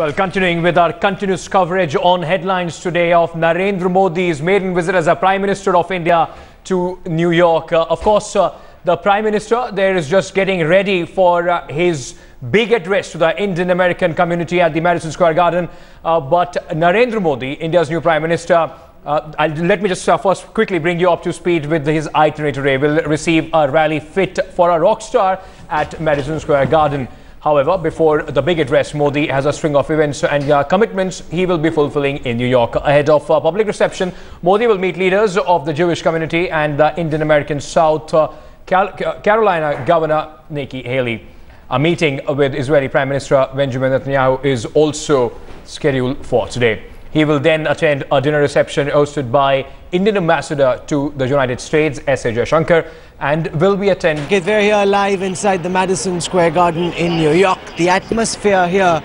Well, continuing with our continuous coverage on headlines today of Narendra Modi's maiden visit as a Prime Minister of India to New York. Of course, the Prime Minister there is just getting ready for his big address to the Indian American community at the Madison Square Garden. But Narendra Modi, India's new Prime Minister, let me just first quickly bring you up to speed with his itinerary today. Will receive a rally fit for a rock star at Madison Square Garden. However, before the big address, Modi has a string of events and commitments he will be fulfilling in New York. Ahead of a public reception, Modi will meet leaders of the Jewish community and the Indian American South Carolina Governor Nikki Haley. A meeting with Israeli Prime Minister Benjamin Netanyahu is also scheduled for today. He will then attend a dinner reception hosted by Indian Ambassador to the United States, S.A. Jaishankar, and will be attending. Okay, they're here live inside the Madison Square Garden in New York. The atmosphere here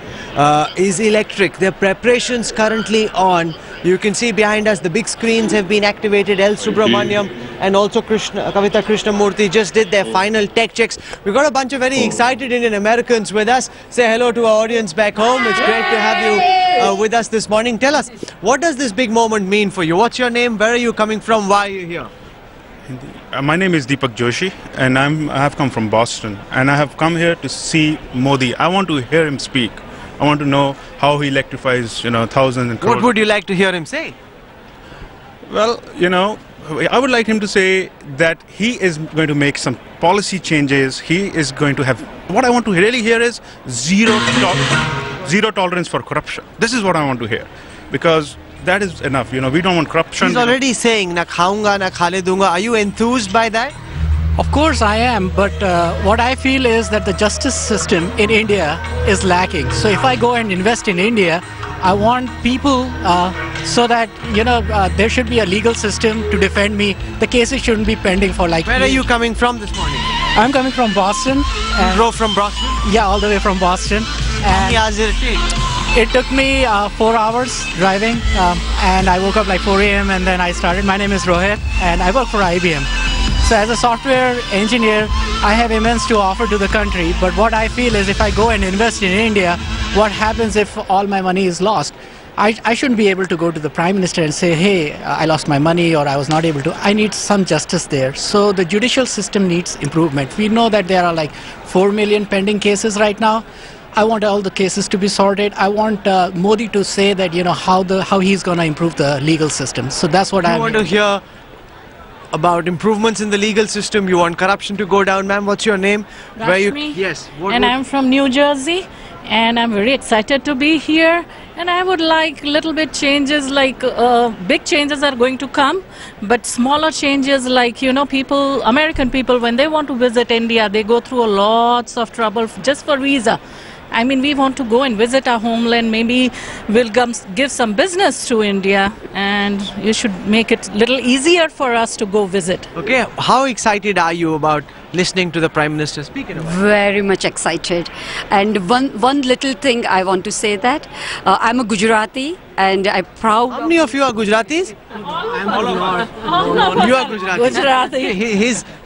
is electric. The preparations currently on. You can see behind us the big screens have been activated. L. Subramaniam and also Kavita Krishnamurthy just did their final tech checks. We've got a bunch of very excited Indian Americans with us. Say hello to our audience back home. It's great to have you with us this morning. Tell us, what does this big moment mean for you? What's your name? Where are you coming from? Why are you here? My name is Deepak Joshi and I have come from Boston, and I have come here to see Modi. I want to hear him speak. I want to know how he electrifies, thousands and crores. What would you like to hear him say? Well, I would like him to say that he is going to make some policy changes. He is going to have, what I want to really hear is zero tolerance for corruption. This is what I want to hear, because that is enough. We don't want corruption. He's already saying, na khaunga, na khale dunga. Are you enthused by that? Of course I am, but what I feel is that the justice system in India is lacking. So if I go and invest in India, I want people so that, there should be a legal system to defend me. The cases shouldn't be pending for like... Where are you coming from this morning? I'm coming from Boston. You drove from Boston? Yeah, all the way from Boston. How many hours did it take? It took me 4 hours driving, and I woke up like 4 a.m. and then I started. My name is Rohit and I work for IBM. So as a software engineer, I have immense to offer to the country. But what I feel is if I go and invest in India, what happens if all my money is lost? I shouldn't be able to go to the Prime Minister and say, hey, I lost my money or I was not able to. I need some justice there. So the judicial system needs improvement. We know that there are like 4 million pending cases right now. I want all the cases to be sorted. I want Modi to say that, how he's going to improve the legal system. So that's what I want to hear about improvements in the legal system. You want corruption to go down. Ma'am, what's your name? Rashmi. Yes. I'm from New Jersey, and I'm very excited to be here. And I would like little bit changes, like big changes are going to come, but smaller changes, like American people, when they want to visit India, they go through lots of trouble just for visa. I mean, we want to go and visit our homeland. Maybe we'll give some business to India, and you should make it a little easier for us to go visit. Okay, how excited are you about listening to the Prime Minister speak? Very much excited. And one little thing I want to say that I'm a Gujarati and I'm proud. How many of you are Gujaratis? All of us. You are Gujarati.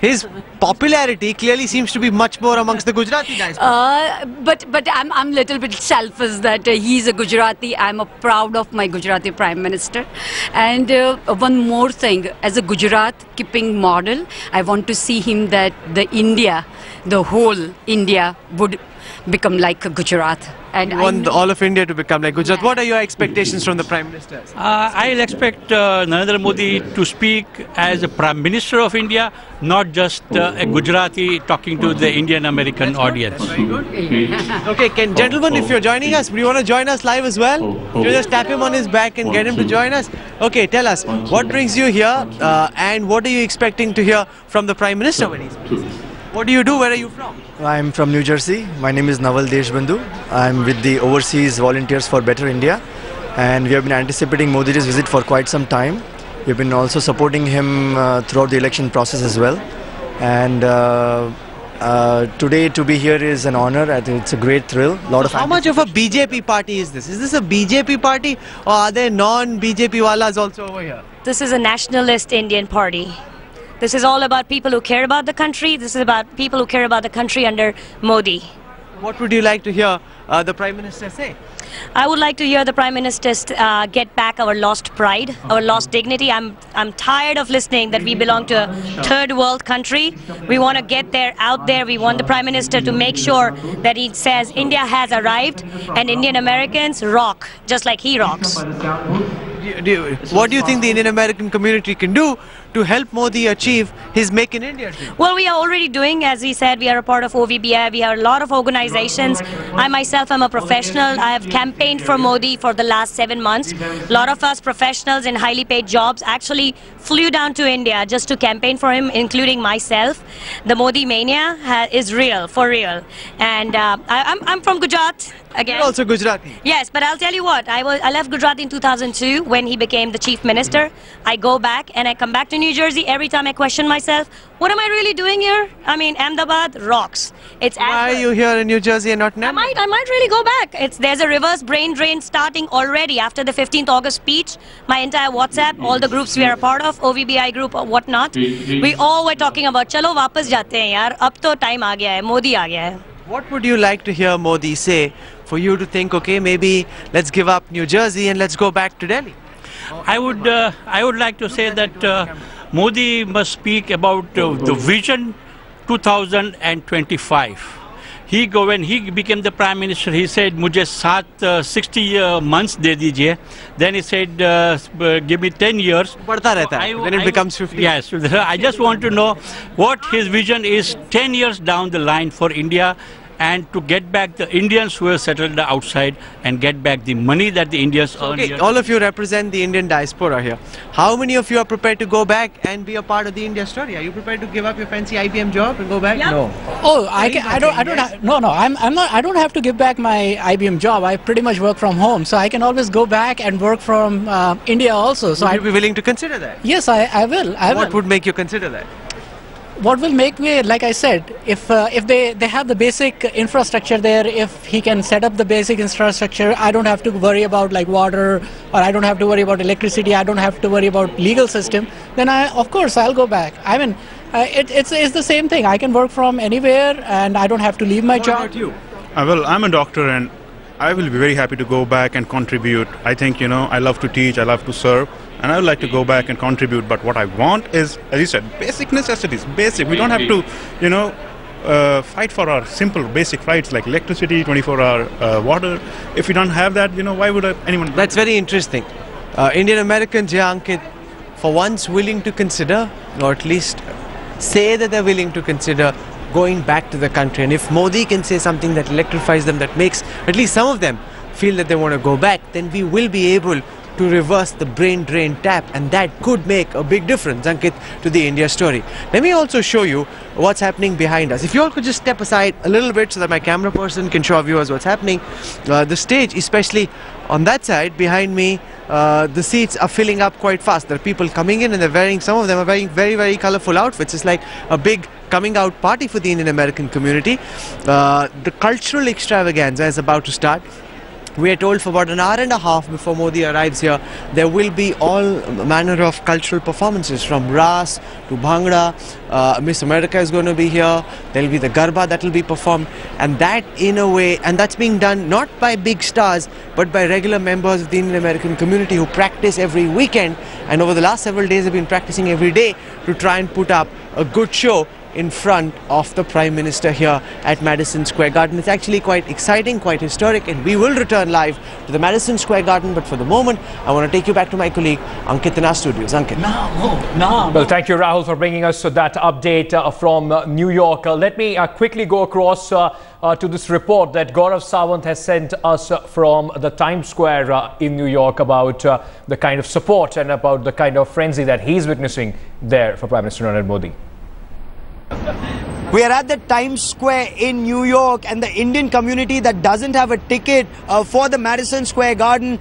His popularity clearly seems to be much more amongst the Gujarati guys. But I'm little bit selfish that he's a Gujarati. I'm proud of my Gujarati Prime Minister. And one more thing, as a Gujarat keeping model, I want to see him that the whole India would become like a Gujarat. And you want all of India to become like Gujarat. What are your expectations from the Prime Minister? I'll expect Narendra Modi to speak as a Prime Minister of India, not just a Gujarati talking to the Indian American audience. Very good. Okay, gentlemen, if you're joining us, do you want to join us live as well? You just tap him on his back and get him to join us. Okay, tell us, what brings you here and what are you expecting to hear from the Prime Minister when he speaks? What do you do? Where are you from? I'm from New Jersey. My name is Naval Deshbandhu. I'm with the Overseas Volunteers for Better India, and we have been anticipating Modi's visit for quite some time. We've been also supporting him throughout the election process as well. And today to be here is an honor. I think it's a great thrill. How much of a BJP party is this? Is this a BJP party or are there non-BJP wallas also over here? This is a nationalist Indian party. This is all about people who care about the country. This is about people who care about the country under Modi. What would you like to hear the Prime Minister say? I would like to hear the Prime Minister get back our lost pride, our lost dignity. I'm tired of listening that we belong to a third world country. We want to get there, out there. We want the Prime Minister to make sure that he says India has arrived and Indian Americans rock, just like he rocks. What do you think the Indian American community can do to help Modi achieve his Make in India dream? Well, we are already doing, as we said, we are a part of OVBI. We have a lot of organizations. I myself am a professional. I have campaigned for Modi for the last 7 months. A lot of us professionals in highly paid jobs actually flew down to India just to campaign for him, including myself. The Modi mania is real, for real. And I'm from Gujarat. Again. You're also Gujarati. Yes, but I'll tell you what, I left Gujarat in 2002 when he became the chief minister. I go back and I come back to New Jersey. Every time I question myself, what am I really doing here? I mean, Ahmedabad rocks. Why are you here in New Jersey and not in Ahmedabad? I might really go back. There's a reverse brain drain starting already after the 15th August speech. My entire WhatsApp, all the groups we are a part of, OVBI group or whatnot, we all were talking about, chalo वापस जाते हैं यार, अब तो time आ गया है, Modi आ गया है. What would you like to hear Modi say for you to think, okay, maybe let's give up New Jersey and let's go back to Delhi? I would like to say that Modi must speak about the vision 2025. When he became the Prime Minister, he said, "Mujhe 60 months de dijiye." Then he said, "Give me 10 years." बढ़ता रहता है. Then it becomes 50. Yes, I just want to know what his vision is 10 years down the line for India, and to get back the Indians who have settled outside and get back the money that the Indians earn. Okay, all of you represent the Indian diaspora here. How many of you are prepared to go back and be a part of the India story? Are you prepared to give up your fancy IBM job and go back? Yep. No. Oh, I don't have to give back my IBM job. I pretty much work from home, so I can always go back and work from India also. So would you be willing to consider that? Yes, I will. What would make you consider that? What will make me, like I said, if they have the basic infrastructure there, if he can set up the basic infrastructure, I don't have to worry about like water, or I don't have to worry about electricity, I don't have to worry about legal system, then of course I'll go back. I mean, it's the same thing. I can work from anywhere and I don't have to leave my job. What about you? Well, I'm a doctor and I will be very happy to go back and contribute. I think, I love to teach, I love to serve, and I would like to go back and contribute. But what I want is, as you said, basic necessities, basic. We don't have to, fight for our simple basic rights like electricity, 24-hour water. If we don't have that, why would anyone? That's very interesting. Indian Americans, Ankit, for once willing to consider, or at least say that they're willing to consider going back to the country. And if Modi can say something that electrifies them, that makes at least some of them feel that they want to go back, then we will be able to reverse the brain drain tap, and that could make a big difference, Ankit, to the India story. Let me also show you what's happening behind us. If you all could just step aside a little bit so that my camera person can show our viewers what's happening. The stage, especially on that side behind me, the seats are filling up quite fast. There are people coming in and they're wearing, some of them are wearing very, very colorful outfits. It's like a big coming out party for the Indian American community. The cultural extravaganza is about to start. We are told for about an hour and a half before Modi arrives here, there will be all manner of cultural performances, from Ras to Bhangra. Miss America is going to be here. There will be the Garba that will be performed, and that in a way, and that's being done not by big stars but by regular members of the Indian American community who practice every weekend, and over the last several days have been practicing every day to try and put up a good show in front of the Prime Minister here at Madison Square Garden. It's actually quite exciting, quite historic, and we will return live to the Madison Square Garden. But for the moment, I want to take you back to my colleague Ankit in our studios. Ankit. No. Well, thank you, Rahul, for bringing us that update from New York. Let me quickly go across to this report that Gaurav Sawant has sent us from the Times Square in New York about the kind of support and about the kind of frenzy that he's witnessing there for Prime Minister Narendra Modi. We are at the Times Square in New York, and the Indian community that doesn't have a ticket for the Madison Square Garden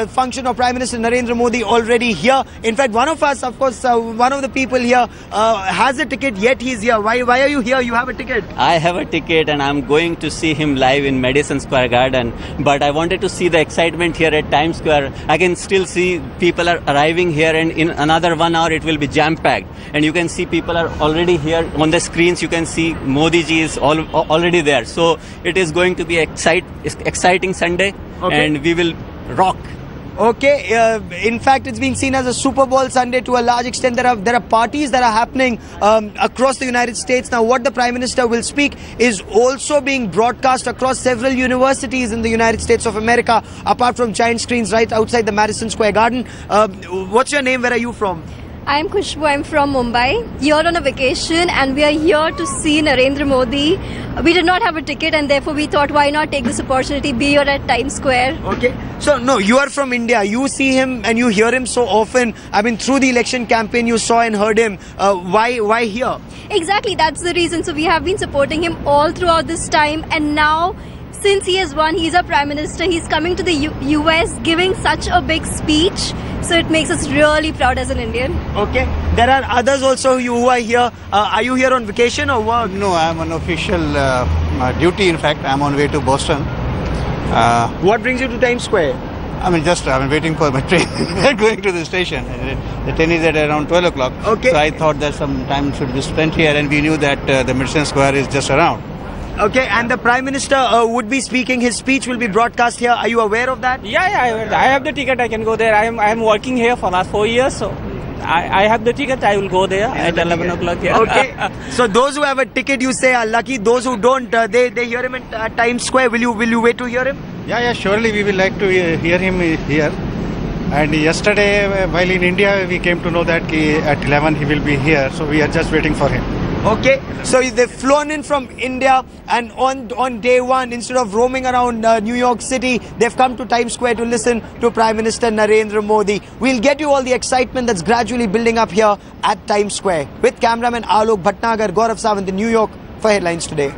function of Prime Minister Narendra Modi already here. In fact, one of us, of course, one of the people here has a ticket, yet he's here. Why are you here? You have a ticket? I have a ticket and I'm going to see him live in Madison Square Garden. But I wanted to see the excitement here at Times Square. I can still see people are arriving here, and in another 1 hour it will be jam-packed. And you can see people are already here on the screen. screens you can see Modi ji is already there. So it is going to be exciting Sunday, and we will rock. Okay, in fact, it's being seen as a Super Bowl Sunday to a large extent. There are parties that are happening across the United States. Now, what the Prime Minister will speak is also being broadcast across several universities in the United States of America, apart from giant screens right outside the Madison Square Garden. What's your name? Where are you from? I'm Khushbu, I'm from Mumbai. Here on a vacation, and we are here to see Narendra Modi. We did not have a ticket, and therefore we thought, why not take this opportunity, be here at Times Square. Okay, so no, you are from India. You see him and you hear him so often. I mean, through the election campaign, you saw and heard him. Why here? Exactly, that's the reason. So we have been supporting him all throughout this time, and now, since he has won, he's a Prime Minister, he's coming to the US, giving such a big speech. So it makes us really proud as an Indian. Okay. There are others also who are here. Are you here on vacation or work? No, I'm on official duty. In fact, I'm on way to Boston. What brings you to Times Square? I'm waiting for my train. Going to the station. The train is at around 12 o'clock. Okay. So I thought that some time should be spent here, and we knew that the Madison Square is just around. Okay, and the Prime Minister would be speaking. His speech will be broadcast here. Are you aware of that? Yeah, I have the ticket. I can go there. I am working here for last 4 years, so I have the ticket. I will go there at 11 o'clock. Yeah. Okay. So those who have a ticket, you say, are lucky. Those who don't, they hear him at Times Square. Will you wait to hear him? Yeah, surely we will like to hear him here. And yesterday, while in India, we came to know that at 11 he will be here. So we are just waiting for him. Okay, so they've flown in from India, and on day one, instead of roaming around New York City, they've come to Times Square to listen to Prime Minister Narendra Modi. We'll get you all the excitement that's gradually building up here at Times Square. With cameraman Alok Bhatnagar, Gaurav Sawant in New York for Headlines Today.